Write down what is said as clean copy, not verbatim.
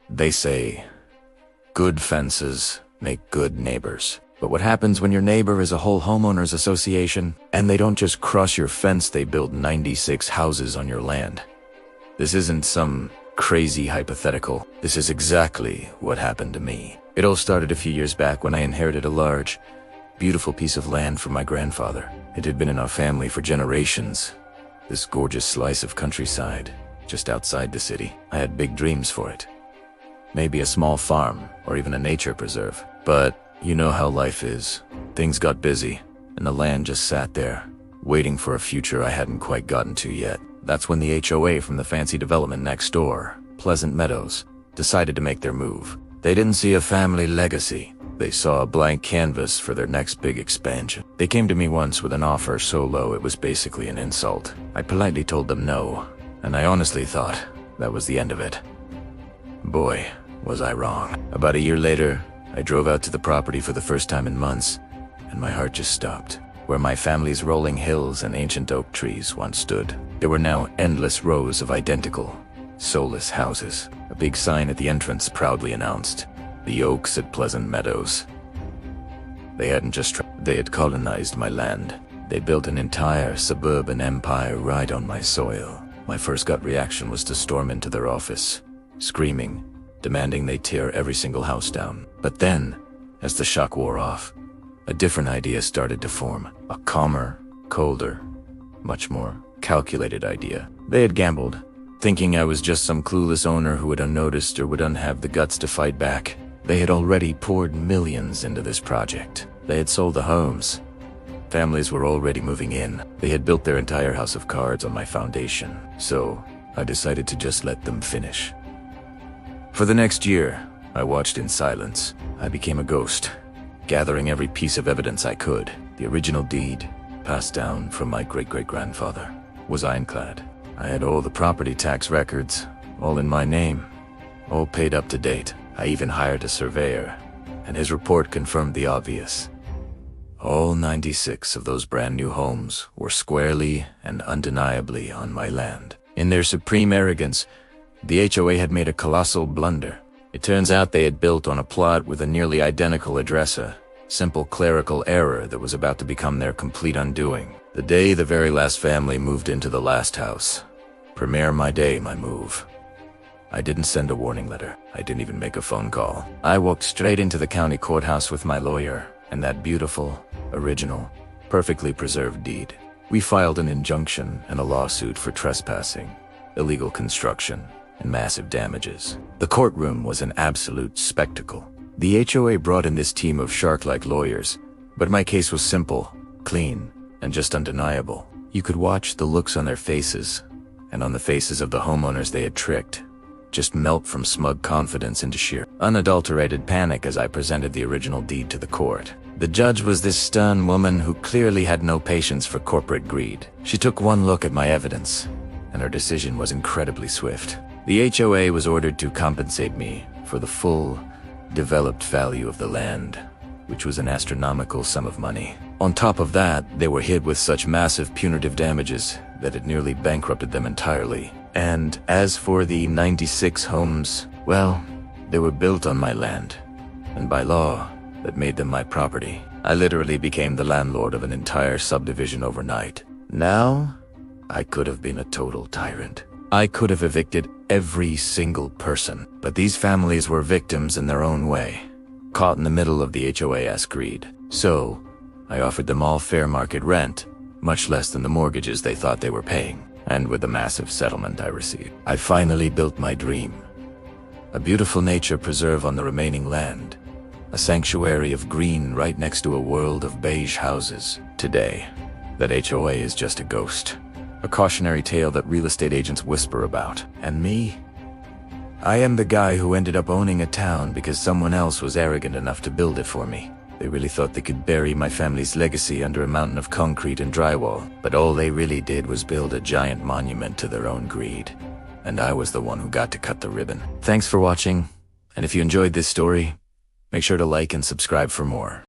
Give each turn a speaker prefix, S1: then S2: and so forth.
S1: They say, good fences make good neighbors. But what happens when your neighbor is a whole homeowners association, and they don't just cross your fence, they build 96 houses on your land? This isn't some crazy hypothetical. This is exactly what happened to me. It all started a few years back when I inherited a large, beautiful piece of land from my grandfather. It had been in our family for generations. This gorgeous slice of countryside, just outside the city. I had big dreams for it. Maybe a small farm, or even a nature preserve. But you know how life is. Things got busy, and the land just sat there, waiting for a future I hadn't quite gotten to yet. That's when the HOA from the fancy development next door, Pleasant Meadows, decided to make their move. They didn't see a family legacy. They saw a blank canvas for their next big expansion. They came to me once with an offer so low it was basically an insult. I politely told them no, and I honestly thought that was the end of it. Boy, was I wrong. About a year later, I drove out to the property for the first time in months, and my heart just stopped. Where my family's rolling hills and ancient oak trees once stood, there were now endless rows of identical, soulless houses. A big sign at the entrance proudly announced, "The Oaks at Pleasant Meadows." They hadn't just they had colonized my land. They built an entire suburban empire right on my soil. My first gut reaction was to storm into their office, screaming, demanding they tear every single house down. But then, as the shock wore off, a different idea started to form. A calmer, colder, much more calculated idea. They had gambled, thinking I was just some clueless owner who would unnoticed or wouldn't have the guts to fight back. They had already poured millions into this project. They had sold the homes. Families were already moving in. They had built their entire house of cards on my foundation. So I decided to just let them finish. For the next year, I watched in silence. I became a ghost, gathering every piece of evidence I could. The original deed, passed down from my great-great-grandfather, was ironclad. I had all the property tax records, all in my name, all paid up to date. I even hired a surveyor, and his report confirmed the obvious. All 96 of those brand new homes were squarely and undeniably on my land. In their supreme arrogance, the HOA had made a colossal blunder. It turns out they had built on a plot with a nearly identical address, a simple clerical error that was about to become their complete undoing. The day the very last family moved into the last house. Premiere my day, my move. I didn't send a warning letter. I didn't even make a phone call. I walked straight into the county courthouse with my lawyer and that beautiful, original, perfectly preserved deed. We filed an injunction and a lawsuit for trespassing, illegal construction, and massive damages. The courtroom was an absolute spectacle. The HOA brought in this team of shark-like lawyers, but my case was simple, clean, and just undeniable. You could watch the looks on their faces, and on the faces of the homeowners they had tricked, just melt from smug confidence into sheer, unadulterated panic as I presented the original deed to the court. The judge was this stern woman who clearly had no patience for corporate greed. She took one look at my evidence, and her decision was incredibly swift. The HOA was ordered to compensate me for the full, developed value of the land, which was an astronomical sum of money. On top of that, they were hit with such massive punitive damages that it nearly bankrupted them entirely. And as for the 96 homes, well, they were built on my land, and by law, that made them my property. I literally became the landlord of an entire subdivision overnight. Now, I could have been a total tyrant. I could have evicted every single person, but these families were victims in their own way, caught in the middle of the HOA-esque greed. So, I offered them all fair market rent, much less than the mortgages they thought they were paying. And with the massive settlement I received, I finally built my dream. A beautiful nature preserve on the remaining land, a sanctuary of green right next to a world of beige houses. Today, that HOA is just a ghost, a cautionary tale that real estate agents whisper about. And me? I am the guy who ended up owning a town because someone else was arrogant enough to build it for me. They really thought they could bury my family's legacy under a mountain of concrete and drywall, but all they really did was build a giant monument to their own greed. And I was the one who got to cut the ribbon. Thanks for watching, and if you enjoyed this story, make sure to like and subscribe for more.